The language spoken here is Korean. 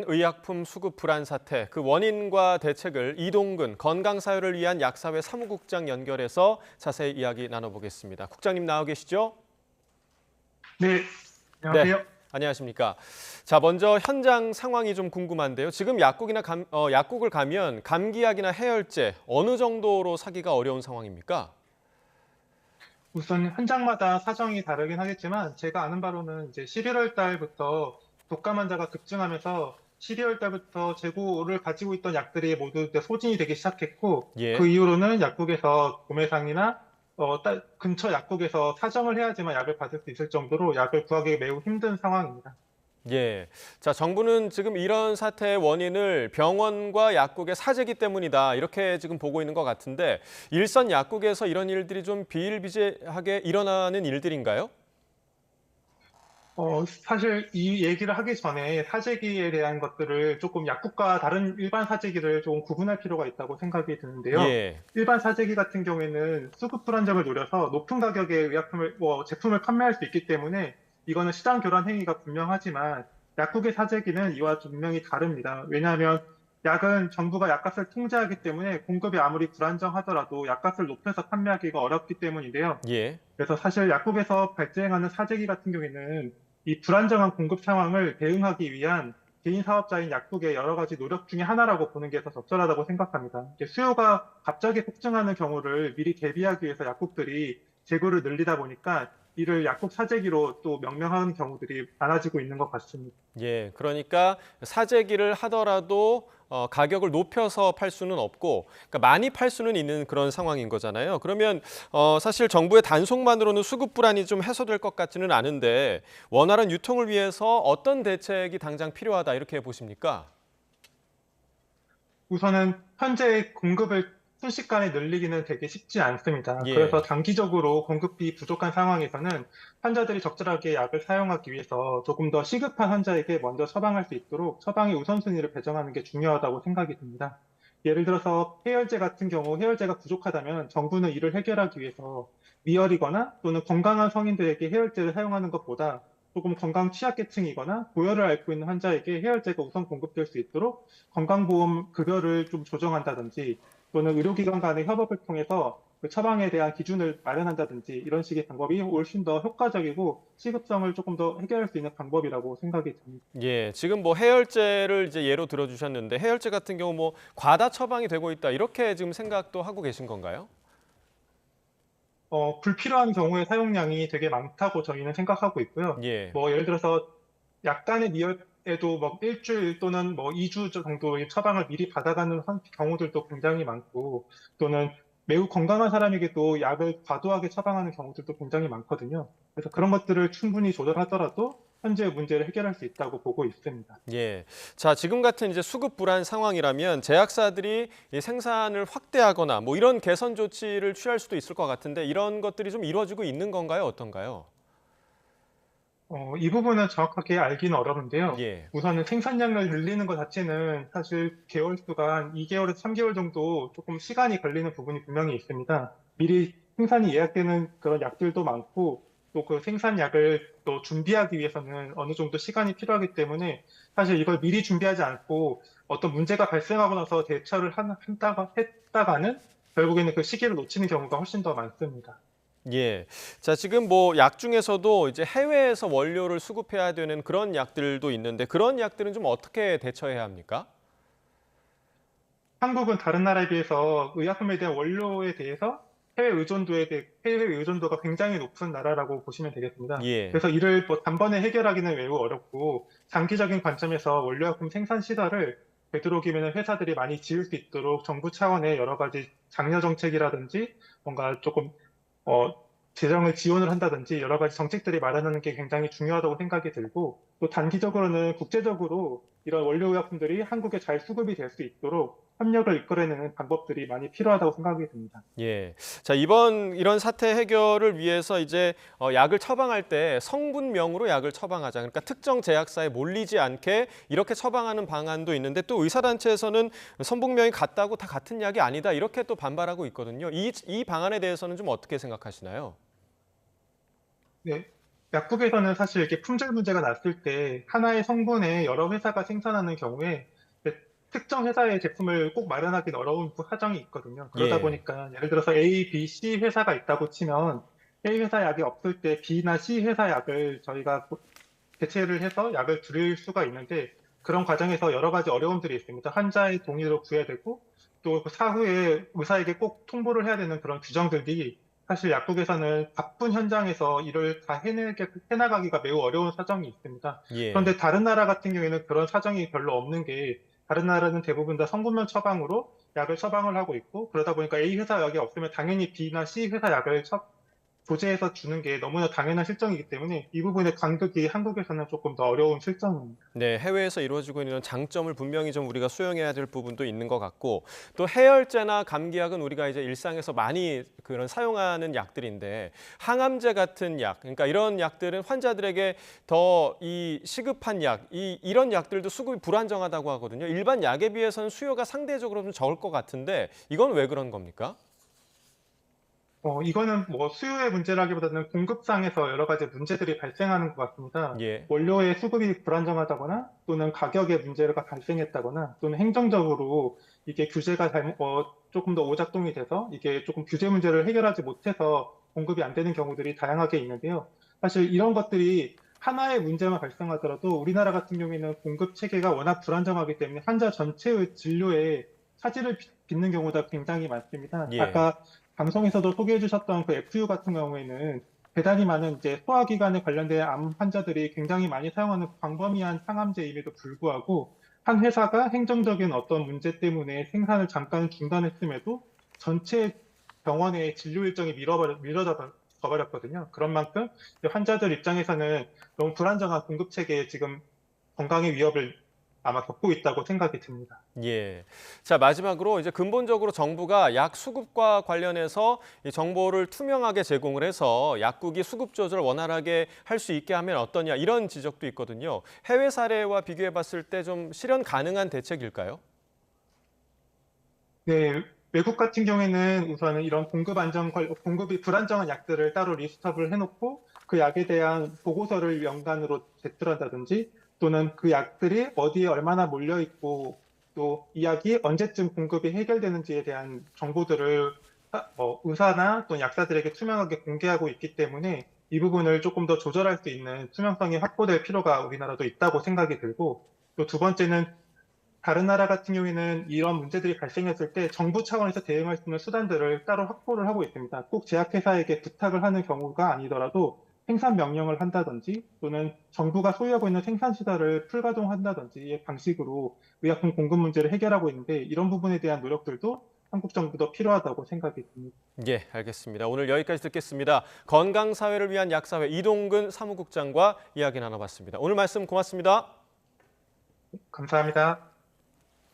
의약품 수급 불안 사태, 그 원인과 대책을 이동근 건강사회를 위한 약사회 사무국장 연결해서 자세히 이야기 나눠보겠습니다. 국장님 나와 계시죠? 네, 네, 안녕하세요. 안녕하십니까. 자, 먼저 현장 상황이 좀 궁금한데요. 지금 약국을 가면 감기약이나 해열제 어느 정도로 사기가 어려운 상황입니까? 우선 현장마다 사정이 다르긴 하겠지만 제가 아는 바로는 이제 11월 달부터 독감 환자가 급증하면서 12월 달부터 재고를 가지고 있던 약들이 모두 이제 소진이 되기 시작했고 그 예. 이후로는 약국에서 구매상이나 근처 약국에서 사정을 해야지만 약을 받을 수 있을 정도로 약을 구하기 매우 힘든 상황입니다. 예. 자, 정부는 지금 이런 사태의 원인을 병원과 약국의 사재기 때문이다. 이렇게 지금 보고 있는 것 같은데 일선 약국에서 이런 일들이 좀 비일비재하게 일어나는 일들인가요? 사실 이 얘기를 하기 전에 사재기에 대한 것들을 조금 약국과 다른 일반 사재기를 조금 구분할 필요가 있다고 생각이 드는데요. 예. 일반 사재기 같은 경우에는 수급 불안정을 노려서 높은 가격의 제품을 판매할 수 있기 때문에 이거는 시장 교란 행위가 분명하지만 약국의 사재기는 이와 분명히 다릅니다. 왜냐하면 약은 정부가 약값을 통제하기 때문에 공급이 아무리 불안정하더라도 약값을 높여서 판매하기가 어렵기 때문인데요. 예. 그래서 사실 약국에서 발생하는 사재기 같은 경우에는 이 불안정한 공급 상황을 대응하기 위한 개인 사업자인 약국의 여러 가지 노력 중에 하나라고 보는 게 더 적절하다고 생각합니다. 이게 수요가 갑자기 폭증하는 경우를 미리 대비하기 위해서 약국들이 재고를 늘리다 보니까 이를 약국 사재기로 또 명명하는 경우들이 많아지고 있는 것 같습니다. 예. 그러니까 사재기를 하더라도 가격을 높여서 팔 수는 없고 그러니까 많이 팔 수는 있는 그런 상황인 거잖아요. 그러면 사실 정부의 단속만으로는 수급 불안이 좀 해소될 것 같지는 않은데 원활한 유통을 위해서 어떤 대책이 당장 필요하다 이렇게 보십니까? 우선은 현재 공급을 순식간에 늘리기는 되게 쉽지 않습니다. 그래서 예. 단기적으로 공급이 부족한 상황에서는 환자들이 적절하게 약을 사용하기 위해서 조금 더 시급한 환자에게 먼저 처방할 수 있도록 처방의 우선순위를 배정하는 게 중요하다고 생각이 듭니다. 예를 들어서 해열제 같은 경우 해열제가 부족하다면 정부는 이를 해결하기 위해서 미열이거나 또는 건강한 성인들에게 해열제를 사용하는 것보다 조금 건강 취약계층이거나 고열을 앓고 있는 환자에게 해열제가 우선 공급될 수 있도록 건강보험 급여를 좀 조정한다든지 또는 의료기관 간의 협업을 통해서 그 처방에 대한 기준을 마련한다든지 이런 식의 방법이 훨씬 더 효과적이고 시급성을 조금 더 해결할 수 있는 방법이라고 생각이 듭니다. 예, 지금 뭐 해열제를 이제 예로 들어주셨는데 해열제 같은 경우 뭐 과다 처방이 되고 있다 이렇게 지금 생각도 하고 계신 건가요? 불필요한 경우에 사용량이 되게 많다고 저희는 생각하고 있고요. 예. 뭐 예를 들어서 약간의 미열에도 뭐 일주일 또는 뭐 2주 정도의 처방을 미리 받아가는 경우들도 굉장히 많고 또는 매우 건강한 사람에게도 약을 과도하게 처방하는 경우들도 굉장히 많거든요. 그래서 그런 것들을 충분히 조절하더라도 현재의 문제를 해결할 수 있다고 보고 있습니다. 예. 자, 지금 같은 이제 수급 불안 상황이라면 제약사들이 이 생산을 확대하거나 뭐 이런 개선 조치를 취할 수도 있을 것 같은데 이런 것들이 좀 이루어지고 있는 건가요? 어떤가요? 이 부분은 정확하게 알기는 어려운데요. 예. 우선은 생산량을 늘리는 것 자체는 사실 개월 수가 한 2개월에서 3개월 정도 조금 시간이 걸리는 부분이 분명히 있습니다. 미리 생산이 예약되는 그런 약들도 많고 또 그 생산약을 또 준비하기 위해서는 어느 정도 시간이 필요하기 때문에 사실 이걸 미리 준비하지 않고 어떤 문제가 발생하고 나서 대처를 했다가는 결국에는 그 시기를 놓치는 경우가 훨씬 더 많습니다. 예. 자, 지금 뭐 약 중에서도 이제 해외에서 원료를 수급해야 되는 그런 약들도 있는데 그런 약들은 좀 어떻게 대처해야 합니까? 한국은 다른 나라에 비해서 의약품에 대한 원료에 대해서 해외 의존도가 굉장히 높은 나라라고 보시면 되겠습니다. 예. 그래서 이를 뭐 단번에 해결하기는 매우 어렵고 장기적인 관점에서 원료약품 생산 시설을 되도록이면 회사들이 많이 지을 수 있도록 정부 차원의 여러 가지 장려 정책이라든지 뭔가 조금 어, 재정을 지원을 한다든지 여러 가지 정책들이 마련하는 게 굉장히 중요하다고 생각이 들고 또 단기적으로는 국제적으로 이런 원료의약품들이 한국에 잘 수급이 될 수 있도록 협력을 이끌어내는 방법들이 많이 필요하다고 생각이 듭니다. 예. 자, 이번 이런 사태 해결을 위해서 이제 약을 처방할 때 성분명으로 약을 처방하자. 그러니까 특정 제약사에 몰리지 않게 이렇게 처방하는 방안도 있는데 또 의사단체에서는 성분명이 같다고 다 같은 약이 아니다. 이렇게 또 반발하고 있거든요. 이 방안에 대해서는 좀 어떻게 생각하시나요? 네. 약국에서는 사실 이렇게 품질 문제가 났을 때 하나의 성분에 여러 회사가 생산하는 경우에 특정 회사의 제품을 꼭 마련하기는 어려운 사정이 있거든요. 그러다 예. 보니까 예를 들어서 A, B, C 회사가 있다고 치면 A 회사 약이 없을 때 B나 C 회사 약을 저희가 대체를 해서 약을 드릴 수가 있는데 그런 과정에서 여러 가지 어려움들이 있습니다. 환자의 동의도 구해야 되고 또 그 사후에 의사에게 꼭 통보를 해야 되는 그런 규정들이 사실 약국에서는 바쁜 현장에서 일을 다 해나가기가 매우 어려운 사정이 있습니다. 예. 그런데 다른 나라 같은 경우에는 그런 사정이 별로 없는 게 다른 나라는 대부분 다 성분명 처방으로 약을 처방을 하고 있고 그러다 보니까 A 회사 약이 없으면 당연히 B나 C 회사 약을 조제해서 주는 게 너무나 당연한 실정이기 때문에 이 부분의 간극이 한국에서는 조금 더 어려운 실정입니다. 네, 해외에서 이루어지고 있는 장점을 분명히 좀 우리가 수용해야 될 부분도 있는 것 같고 또 해열제나 감기약은 우리가 이제 일상에서 많이 그런 사용하는 약들인데 항암제 같은 약, 그러니까 이런 약들은 환자들에게 더 이 시급한 약, 이런 약들도 수급이 불안정하다고 하거든요. 일반 약에 비해서는 수요가 상대적으로 좀 적을 것 같은데 이건 왜 그런 겁니까? 이거는 뭐 수요의 문제라기보다는 공급상에서 여러 가지 문제들이 발생하는 것 같습니다. 예. 원료의 수급이 불안정하다거나 또는 가격의 문제가 발생했다거나 또는 행정적으로 이게 규제가 조금 더 오작동이 돼서 이게 조금 규제 문제를 해결하지 못해서 공급이 안 되는 경우들이 다양하게 있는데요. 사실 이런 것들이 하나의 문제만 발생하더라도 우리나라 같은 경우에는 공급 체계가 워낙 불안정하기 때문에 환자 전체의 진료에 차질을 빚는 경우가 굉장히 많습니다. 예. 아까 방송에서도 소개해 주셨던 그 FU 같은 경우에는 대단히 많은 이제 소화기관에 관련된 암 환자들이 굉장히 많이 사용하는 광범위한 항암제임에도 불구하고 한 회사가 행정적인 어떤 문제 때문에 생산을 잠깐 중단했음에도 전체 병원의 진료 일정이 미뤄져 버렸거든요. 그런 만큼 환자들 입장에서는 너무 불안정한 공급 체계에 지금 건강의 위협을 아마 겪고 있다고 생각이 듭니다. 예. 자, 마지막으로 이제 근본적으로 정부가 약 수급과 관련해서 이 정보를 투명하게 제공을 해서 약국이 수급 조절을 원활하게 할 수 있게 하면 어떠냐 이런 지적도 있거든요. 해외 사례와 비교해 봤을 때 좀 실현 가능한 대책일까요? 네, 외국 같은 경우에는 우선은 이런 공급이 불안정한 약들을 따로 리스트업을 해놓고 그 약에 대한 보고서를 연간으로 제출한다든지 또는 그 약들이 어디에 얼마나 몰려 있고 또 이 약이 언제쯤 공급이 해결되는지에 대한 정보들을 의사나 또는 약사들에게 투명하게 공개하고 있기 때문에 이 부분을 조금 더 조절할 수 있는 투명성이 확보될 필요가 우리나라도 있다고 생각이 들고 또 두 번째는 다른 나라 같은 경우에는 이런 문제들이 발생했을 때 정부 차원에서 대응할 수 있는 수단들을 따로 확보를 하고 있습니다. 꼭 제약회사에게 부탁을 하는 경우가 아니더라도 생산 명령을 한다든지 또는 정부가 소유하고 있는 생산시설을 풀가동한다든지의 방식으로 의약품 공급 문제를 해결하고 있는데 이런 부분에 대한 노력들도 한국 정부도 필요하다고 생각이 듭니다. 예, 알겠습니다. 오늘 여기까지 듣겠습니다. 건강사회를 위한 약사회 이동근 사무국장과 이야기 나눠봤습니다. 오늘 말씀 고맙습니다. 감사합니다.